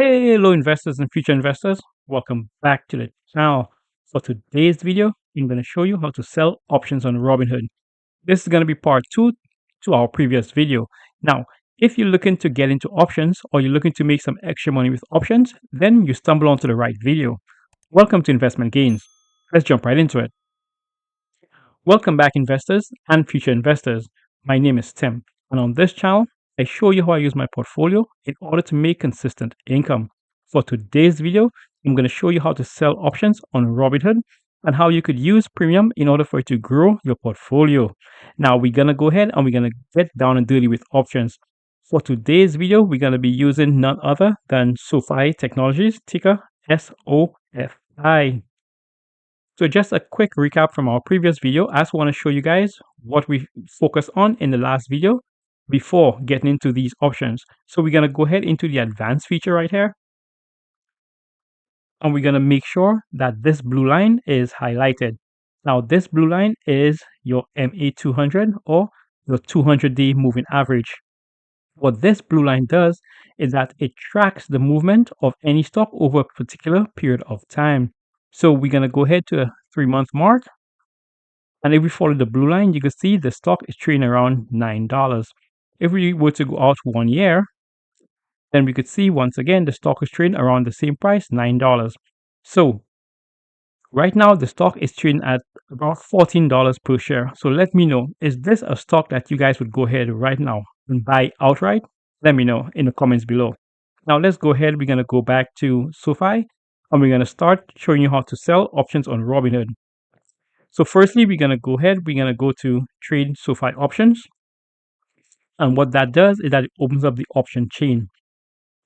Hey, hello investors and future investors. Welcome back to the channel. For today's video, I'm going to show you how to sell options on Robinhood. This is going to be part 2 to our previous video. Now, if you're looking to get into options or you're looking to make some extra money with options, then you stumble onto the right video. Welcome to Investment Gains. Let's jump right into it. Welcome back investors and future investors. My name is Tim, and on this channel, I show you how I use my portfolio in order to make consistent income. For today's video, I'm going to show you how to sell options on Robinhood and how you could use premium in order for it to grow your portfolio. Now, we're going to go ahead and we're going to get down and dirty with options. For today's video, we're going to be using none other than SoFi Technologies, ticker SOFI. So just a quick recap from our previous video. I just want to show you guys what we focused on in the last video before getting into these options. So we're going to go ahead into the advanced feature right here. And we're going to make sure that this blue line is highlighted. Now this blue line is your MA200 or your 200-day moving average. What this blue line does is that it tracks the movement of any stock over a particular period of time. So we're going to go ahead to the 3-month mark. And if we follow the blue line, you can see the stock is trading around $9. If we were to go out 1 year, then we could see once again the stock is trading around the same price, $9. So right now the stock is trading at about $14 per share. So let me know, is this a stock that you guys would go ahead right now and buy outright? Let me know in the comments below. Now let's go ahead. We're going to go back to SoFi and we're going to start showing you how to sell options on Robinhood. So firstly, we're going to go ahead. We're going to go to trade SoFi options. And what that does is that it opens up the option chain.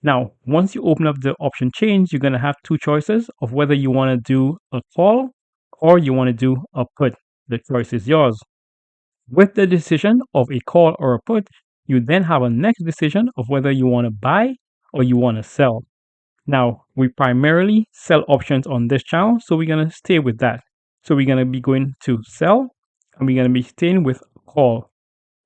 Now, once you open up the option chains, you're going to have two choices of whether you want to do a call or you want to do a put. The choice is yours. With the decision of a call or a put, you then have a next decision of whether you want to buy or you want to sell. Now, we primarily sell options on this channel, so we're going to stay with that. So we're going to be going to sell and we're going to be staying with call.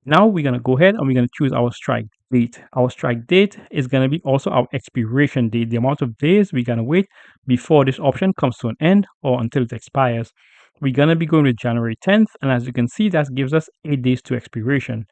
Now we're going to go ahead and we're going to choose our strike date. Our strike date is going to be also our expiration date, the amount of days we're going to wait before this option comes to an end or until it expires. We're going to be going with January 10th, and as you can see, that gives us 8 days to expiration.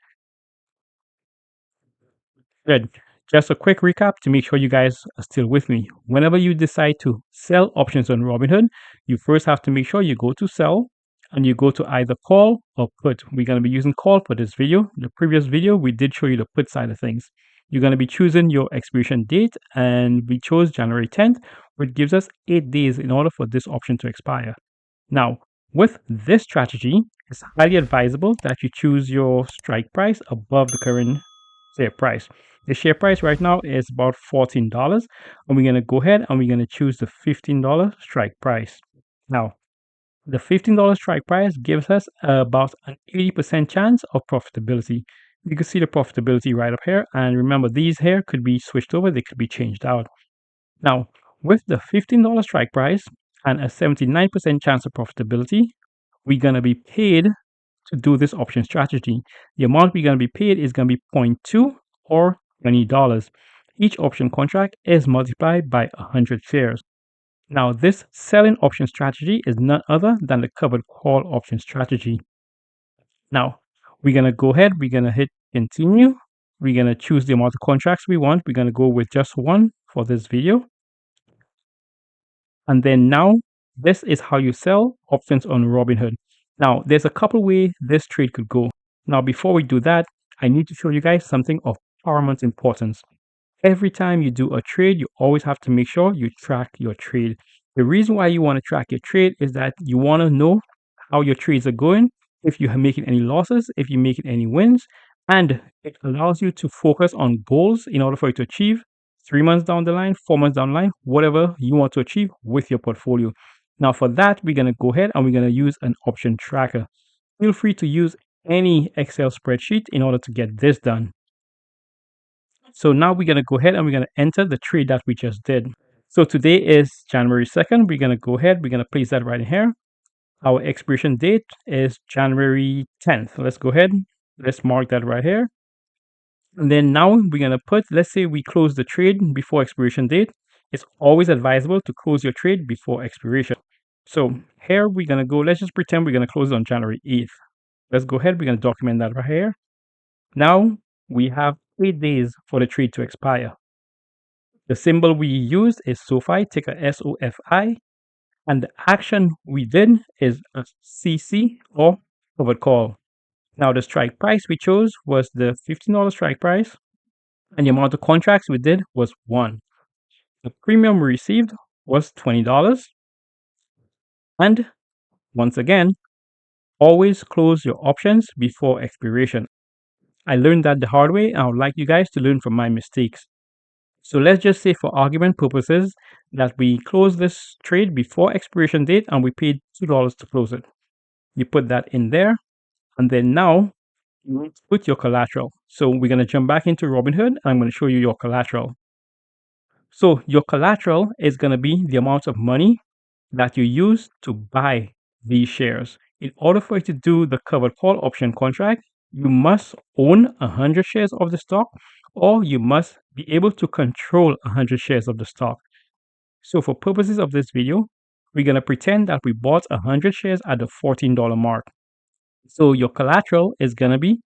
Good. Just a quick recap to make sure you guys are still with me. Whenever you decide to sell options on Robinhood, you first have to make sure you go to sell and you go to either call or put. We're going to be using call for this video. The previous video, we did show you the put side of things. You're going to be choosing your expiration date, and we chose January 10th, which gives us 8 days in order for this option to expire. Now, with this strategy, it's highly advisable that you choose your strike price above the current share price. The share price right now is about $14, and we're going to go ahead and we're going to choose the $15 strike price. Now, the $15 strike price gives us about an 80% chance of profitability. You can see the profitability right up here, and remember, these here could be switched over, they could be changed out. Now, with the $15 strike price and a 79% chance of profitability, we're going to be paid to do this option strategy. The amount we're going to be paid is going to be 0.2 or $20. Each option contract is multiplied by 100 shares. Now, this selling option strategy is none other than the covered call option strategy. Now, we're going to go ahead, we're going to hit continue. We're going to choose the amount of contracts we want. We're going to go with just one for this video. And then now, this is how you sell options on Robinhood. Now, there's a couple ways this trade could go. Now, before we do that, I need to show you guys something of paramount importance. Every time you do a trade, you always have to make sure you track your trade. The reason why you want to track your trade is that you want to know how your trades are going, if you're making any losses, if you're making any wins, and it allows you to focus on goals in order for you to achieve 3 months down the line, 4 months down the line, whatever you want to achieve with your portfolio. Now for that, we're going to go ahead and we're going to use an option tracker. Feel free to use any Excel spreadsheet in order to get this done. So now we're going to go ahead and we're going to enter the trade that we just did. So today is January 2nd. We're going to go ahead. We're going to place that right in here. Our expiration date is January 10th. Let's go ahead. Let's mark that right here. And then now we're going to put, let's say we close the trade before expiration date. it's always advisable to close your trade before expiration. So here we're going to go, let's just pretend we're going to close it on January 8th. Let's go ahead, we're going to document that right here. Now we have 8 days for the trade to expire. The symbol we used is SOFI, ticker SOFI, and the action we did is a CC or covered call. Now the strike price we chose was the $15 strike price, and the amount of contracts we did was 1. The premium we received was $20. And once again, always close your options before expiration. I learned that the hard way, and I would like you guys to learn from my mistakes. So let's just say for argument purposes that we close this trade before expiration date and we paid $2 to close it. You put that in there, and then now you put your collateral. So we're going to jump back into Robinhood, and I'm going to show you your collateral. So your collateral is going to be the amount of money that you use to buy these shares. In order for you to do the covered call option contract, you must own 100 shares of the stock, or you must be able to control 100 shares of the stock. So for purposes of this video, we're going to pretend that we bought 100 shares at the $14 mark. So your collateral is going to be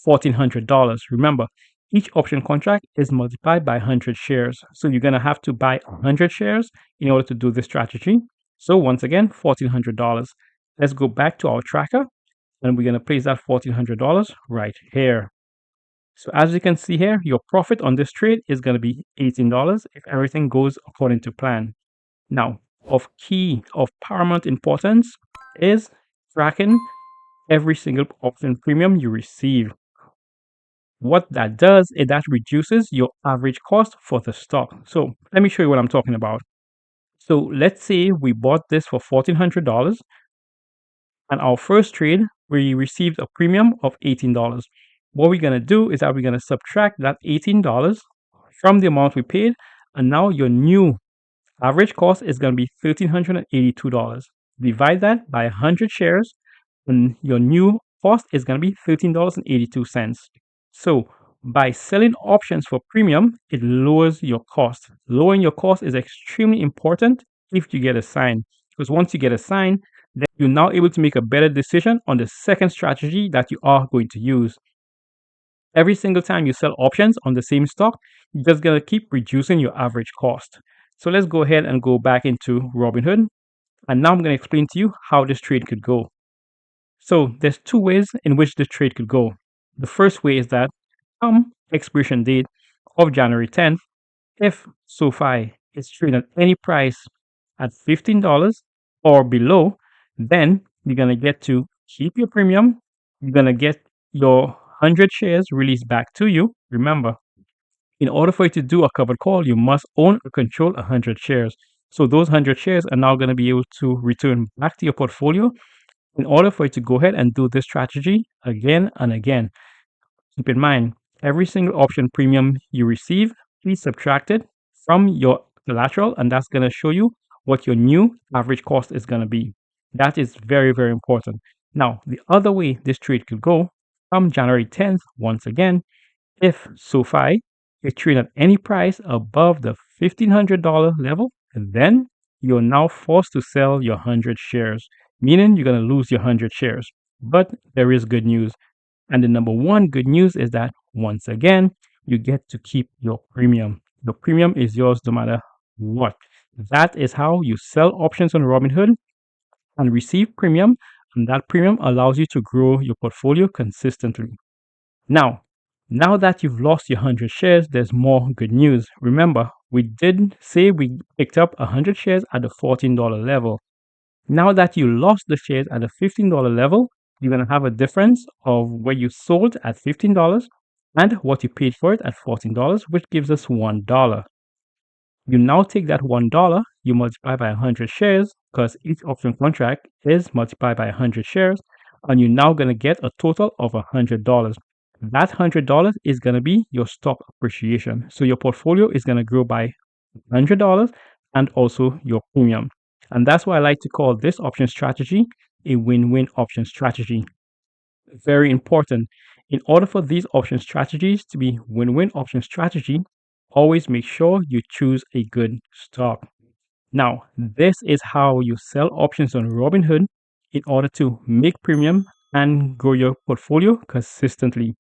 $1,400. Remember, each option contract is multiplied by 100 shares. So you're going to have to buy 100 shares in order to do this strategy. So once again, $1,400. Let's go back to our tracker, and we're going to place that $1,400 right here. So as you can see here, your profit on this trade is going to be $18 if everything goes according to plan. Now, of paramount importance is tracking every single option premium you receive. What that does is that reduces your average cost for the stock. So let me show you what I'm talking about. So let's say we bought this for $1,400, and our first trade, we received a premium of $18. What we're going to do is that we're going to subtract that $18 from the amount we paid, and now your new average cost is going to be $1,382. Divide that by 100 shares, and your new cost is going to be $13.82. So by selling options for premium, it lowers your cost. Lowering your cost is extremely important if you get a sign, because once you get a sign, then you're now able to make a better decision on the second strategy that you are going to use. Every single time you sell options on the same stock, you're just going to keep reducing your average cost. So let's go ahead and go back into Robinhood. And now I'm going to explain to you how this trade could go. So there's 2 ways in which this trade could go. The first way is that come expiration date of January 10th, if SOFI is trading at any price at $15 or below, then you're going to get to keep your premium. You're going to get your 100 shares released back to you. Remember, in order for you to do a covered call, you must own or control 100 shares. So those 100 shares are now going to be able to return back to your portfolio in order for you to go ahead and do this strategy again and again. Keep in mind, every single option premium you receive, please subtract it from your collateral, and that's going to show you what your new average cost is going to be. That is very, very important. Now, the other way this trade could go, come January 10th, once again, if SOFI is trading at any price above the $1,500 level, then you're now forced to sell your 100 shares, meaning you're going to lose your 100 shares. But there is good news. And the number one good news is that once again, you get to keep your premium. The premium is yours no matter what. That is how you sell options on Robinhood and receive premium. And that premium allows you to grow your portfolio consistently. Now that you've lost your 100 shares, there's more good news. Remember, we did say we picked up 100 shares at the $14 level. Now that you lost the shares at the $15 level, you're going to have a difference of where you sold at $15 and what you paid for it at $14, which gives us $1. You now take that $1, you multiply by 100 shares, because each option contract is multiplied by 100 shares, and you're now going to get a total of $100. That $100 is going to be your stock appreciation. So your portfolio is going to grow by $100 and also your premium. And that's why I like to call this option strategy a win-win option strategy. Very important. In order for these option strategies to be win-win option strategy, always make sure you choose a good stock. Now, this is how you sell options on Robinhood in order to make premium and grow your portfolio consistently.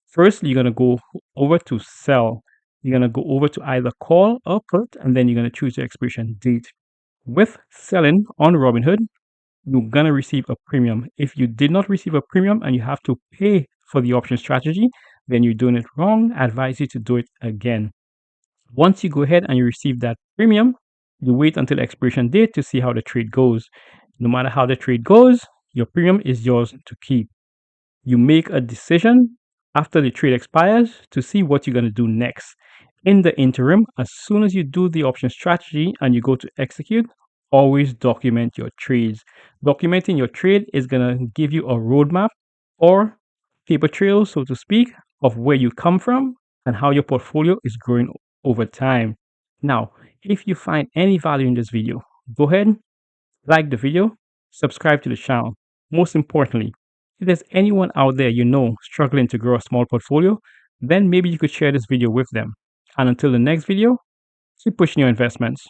First, you're going to go over to sell. You're going to go over to either call or put, and then you're going to choose your expiration date. With selling on Robinhood, you're going to receive a premium. If you did not receive a premium and you have to pay for the option strategy, then you're doing it wrong. I advise you to do it again. Once you go ahead and you receive that premium, you wait until expiration date to see how the trade goes. No matter how the trade goes, your premium is yours to keep. You make a decision after the trade expires to see what you're going to do next. In the interim, as soon as you do the option strategy and you go to execute, always document your trades. Documenting your trade is going to give you a roadmap or paper trail, so to speak, of where you come from and how your portfolio is growing over time. Now, if you find any value in this video, go ahead, like the video, subscribe to the channel. Most importantly, if there's anyone out there you know struggling to grow a small portfolio, then maybe you could share this video with them. And until the next video, keep pushing your investments.